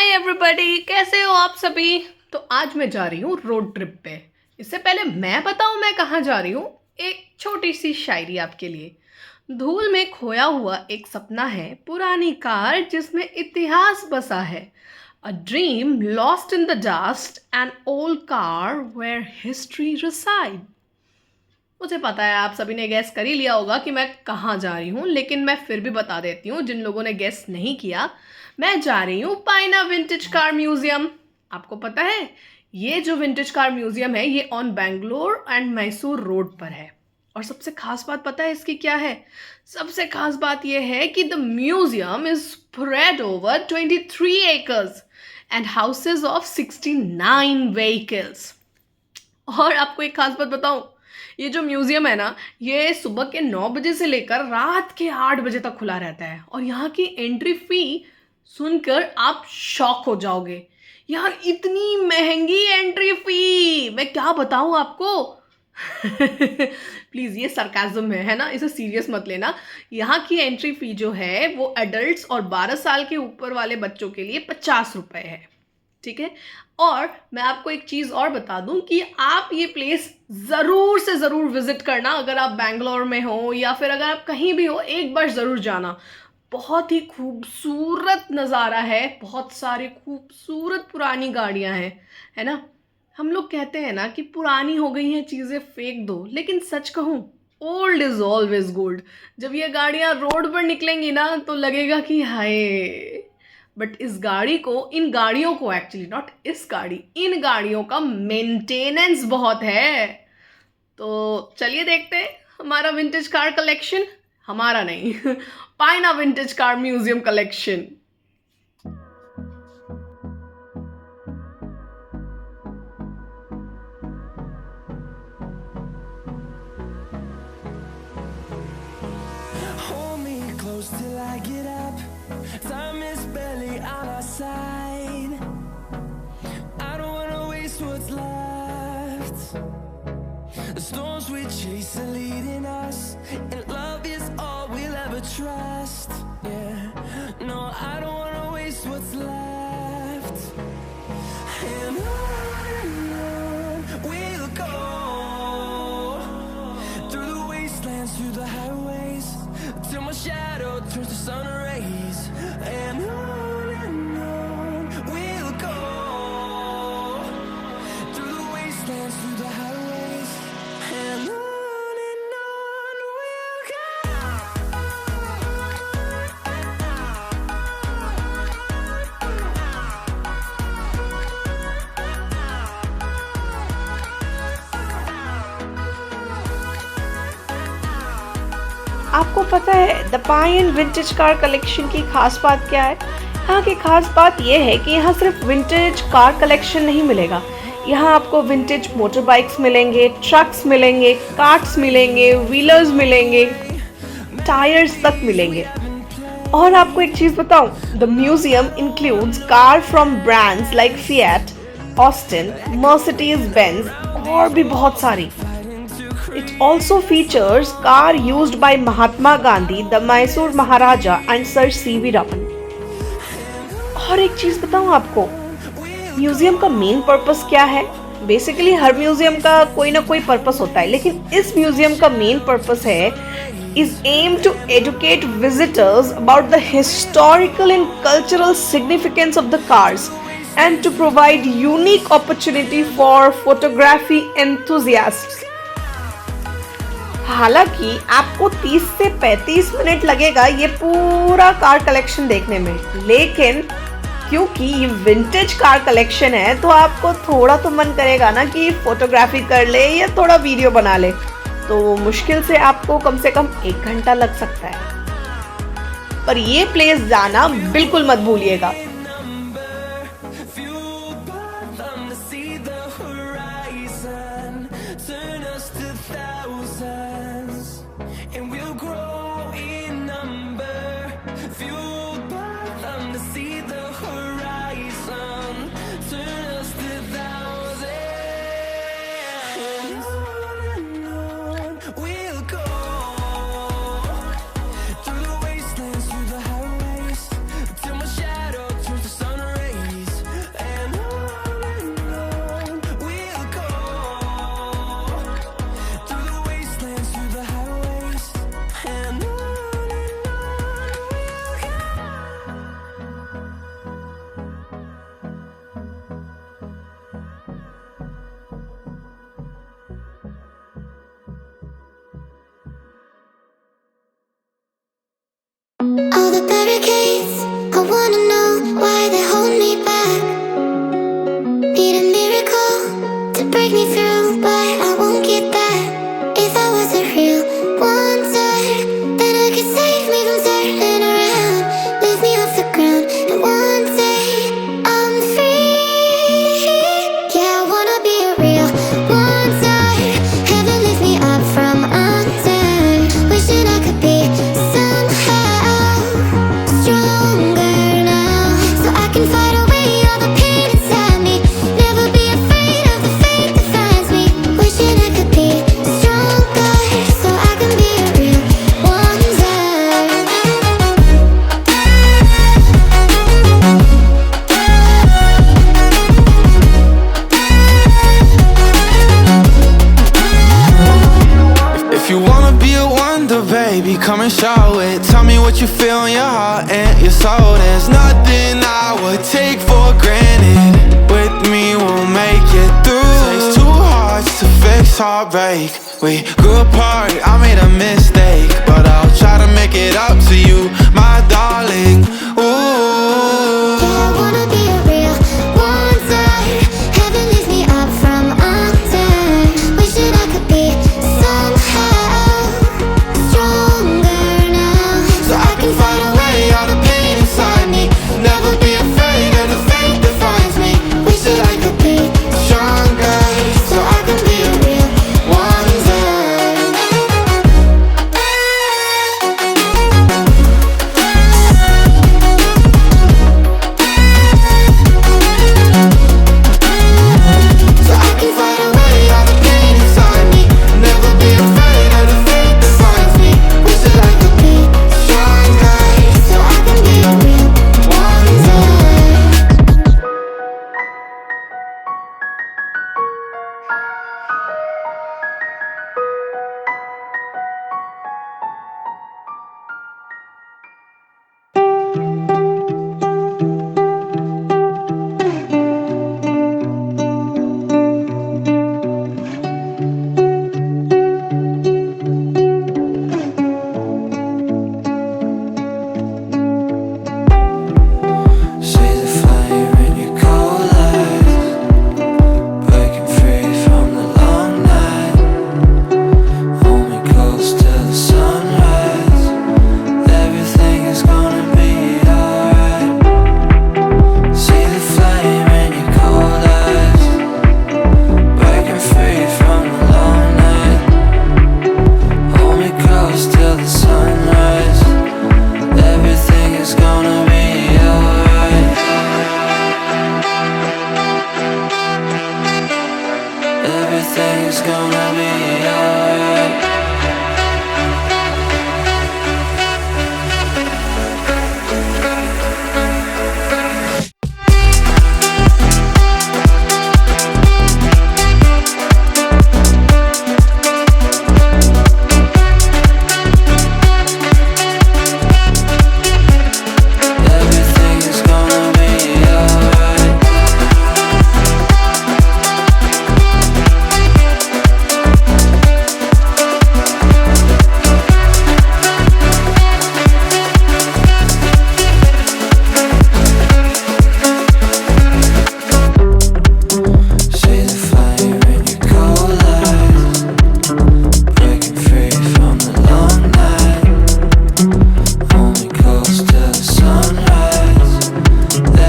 Everybody, कैसे हो आप सभी। तो आज मैं जा रही हूँ रोड ट्रिप पे। इससे पहले मैं बताऊँ मैं कहाँ जा रही हूँ, एक छोटी सी शायरी आपके लिए। धूल में खोया हुआ एक सपना है, पुरानी कार जिसमें इतिहास बसा है। A dream lost in the dust, an old car where history reside. मुझे पता है आप सभी ने गैस कर ही लिया होगा कि मैं कहाँ जा रही हूँ, लेकिन मैं फिर भी बता देती हूँ जिन लोगों ने गैस नहीं किया। मैं जा रही हूँ पाइना विंटेज कार म्यूजियम। आपको पता है ये जो विंटेज कार म्यूजियम है ये on Bangalore and Mysore road पर है। और सबसे खास बात पता है इसकी क्या है? सबसे खास बात यह है कि the museum is spread over 23 acres and houses of 69 vehicles. और आपको एक खास बात बताऊं, ये जो म्यूजियम है ना, ये सुबह के 9 बजे से लेकर रात के 8 बजे तक खुला रहता है। और यहाँ की एंट्री फी सुनकर आप शॉक हो जाओगे। यार इतनी महंगी एंट्री फी, मैं क्या बताऊं आपको। प्लीज ये सरकाजम है ना, इसे सीरियस मत लेना। यहाँ की एंट्री फी जो है वो एडल्ट्स और 12 साल के ऊपर वाले बच्चों के लिए 50 रुपए है, ठीक है। और मैं आपको एक चीज़ और बता दूं कि आप ये प्लेस ज़रूर से ज़रूर विजिट करना। अगर आप बैंगलोर में हो या फिर अगर आप कहीं भी हो, एक बार ज़रूर जाना। बहुत ही खूबसूरत नज़ारा है, बहुत सारी खूबसूरत पुरानी गाड़ियां हैं, है ना। हम लोग कहते हैं ना कि पुरानी हो गई हैं चीज़ें फेंक दो, लेकिन सच कहूँ ओल्ड इज ऑलवेज गोल्ड। जब ये गाड़ियां रोड पर निकलेंगी ना तो लगेगा कि हाय। बट इन गाड़ियों को एक्चुअली नॉट इस गाड़ी, इन गाड़ियों का मेंटेनेंस बहुत है। तो चलिए देखते हैं हमारा विंटेज कार कलेक्शन। हमारा नहीं, पाइना vintage car museum collection. Hold me close till I get up. Time is barely on our side. I don't wanna waste what's left. The storms we chase are leading us, and love is all we'll ever trust. Yeah, no, I don't wanna waste what's left. And on we'll go, through the wastelands, through the highways, till my shadow turns to sun rays. And on we'll go, through the wastelands, through the highways. And on we'll go. आपको पता है the pine vintage car collection की खास बात क्या है? यहाँ की खास बात यह है कि यहाँ सिर्फ विंटेज कार कलेक्शन नहीं मिलेगा। यहाँ आपको विंटेज मोटर बाइक्स मिलेंगे, ट्रक्स मिलेंगे, कार्ट्स मिलेंगे, व्हीलर्स मिलेंगे, टायर्स तक मिलेंगे। और आपको एक चीज़ बताऊँ, the museum includes car from brands like fiat, Austin, Mercedes Benz और भी बहुत सारी। It also features car used by Mahatma Gandhi, the Mysore Maharaja and Sir C.V. Raman. और एक चीज बताऊं आपको, म्यूजियम का मेन पर्पस क्या है? बेसिकली हर म्यूजियम का कोई ना कोई पर्पस होता है, लेकिन इस म्यूजियम का मेन पर्पस है is aim to educate visitors about the historical and cultural significance of the cars and to provide unique opportunity for photography enthusiasts. हालांकि आपको 30 से 35 मिनट लगेगा ये पूरा कार कलेक्शन देखने में, लेकिन क्योंकि ये विंटेज कार कलेक्शन है तो आपको थोड़ा तो मन करेगा ना कि फोटोग्राफी कर ले या थोड़ा वीडियो बना ले। तो मुश्किल से आपको कम से कम 1 घंटा लग सकता है। पर ये प्लेस जाना बिल्कुल मत भूलिएगा। Fueled by them to see the horizon, turn us to thousands, and we'll grow in number. Fueled by them to see the horizon, turn us to thousands. And on we'll go, through the wastelands, through the highways, till my shadow what you feel in your heart and your soul. There's nothing I would take for granted. With me we'll make it through. Takes two hearts to fix heartbreak. We grew apart, I made a mistake, but I'll try to make it up to you, my darling. Ooh, yeah, I wanna be a real one day. Heaven leads me up from under. Wishing I could be somehow stronger now, so I can fight away all the pain inside me. Never be afraid of the fate that finds me. wish that I could be Stronger, so I can be a real one day. so I can fight away all the pain inside me. Never be afraid of the fate that finds me. Wish that I could be Stronger, so I can be a real one day. see the fire in your cold eyes, breaking free from the long night. Hold me close till the sunrise. Everything is gonna be alright. See the flame in your cold eyes, breaking free from the long night. Hold me close till the sunrise. Everything is gonna be alright. Everything is gonna be alright. Everything is gonna be alright. See the fire in your cold eyes, breaking free from the long night. Hold me close till the sunrise.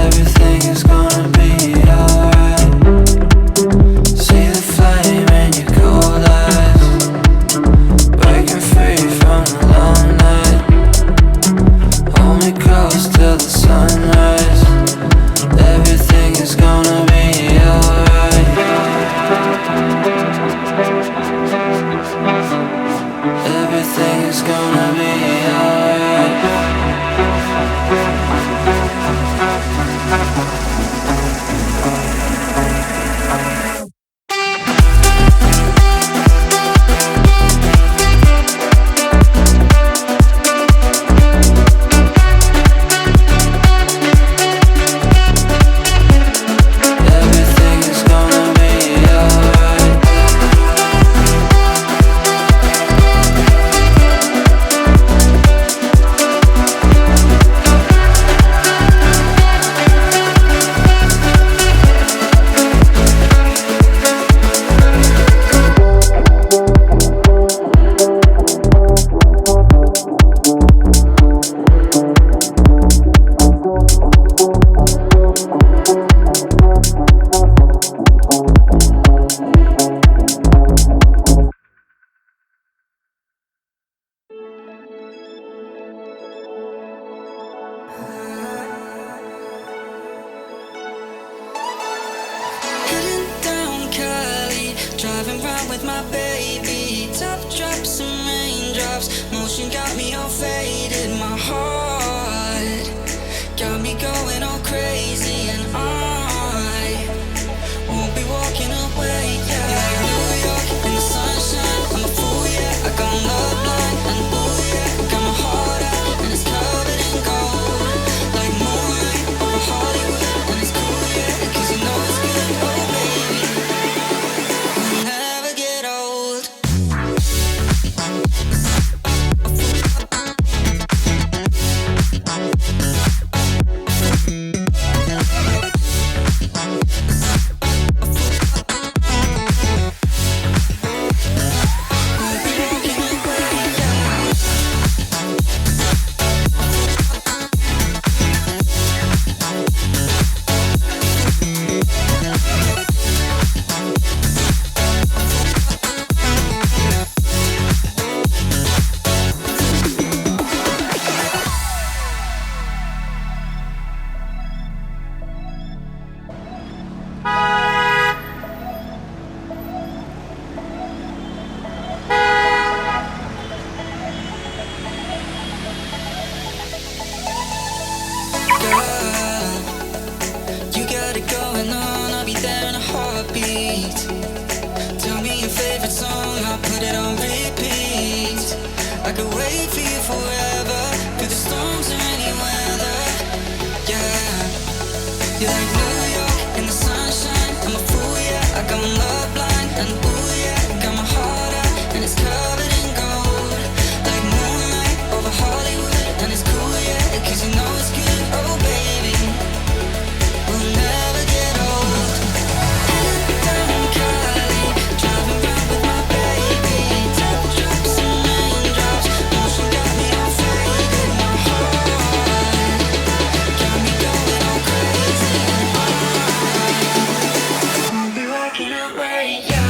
Everything is gonna be alright. See the flame in your cold eyes, breaking free from the long night. Hold me close till the sunrise. Everything is gonna be alright. Everything is gonna be alright. Everything is gonna be alright. Heading down Cali, driving round with my baby. Top drops and raindrops, motion got me all faded. My heart got me going all crazy, and I won't be walking away. Yeah, New York in the sunshine, I'm a fool. Yeah, I got love blind, and ooh yeah, got my heart out, and it's covered. wait for you forever, through the storms or any weather. Yeah, you're like New York in the sunshine. I'm a fool, yeah. I got my love blind, and ooh yeah, got my heart out and it's covered in gold, like moonlight over Hollywood. And it's cool, yeah, 'cause you know it's good. Oh baby, we'll never get old. Down Cali, driving round with my baby. Top drops and raindrops, motion got me all faded. My heart got me going all crazy. I'll be walking away, yeah.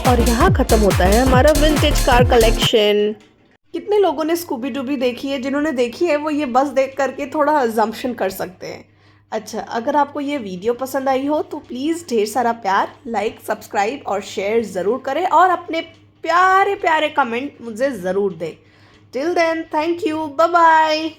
और यहाँ ख़त्म होता है हमारा vintage car collection. कितने लोगों ने Scooby डूबी देखी है? जिन्होंने देखी है वो ये बस देख करके थोड़ा अजम्पशन कर सकते हैं। अच्छा, अगर आपको ये वीडियो पसंद आई हो तो प्लीज़ ढेर सारा प्यार, लाइक, सब्सक्राइब और शेयर ज़रूर करें और अपने प्यारे प्यारे कमेंट मुझे ज़रूर दें। Till then, thank you, bye bye.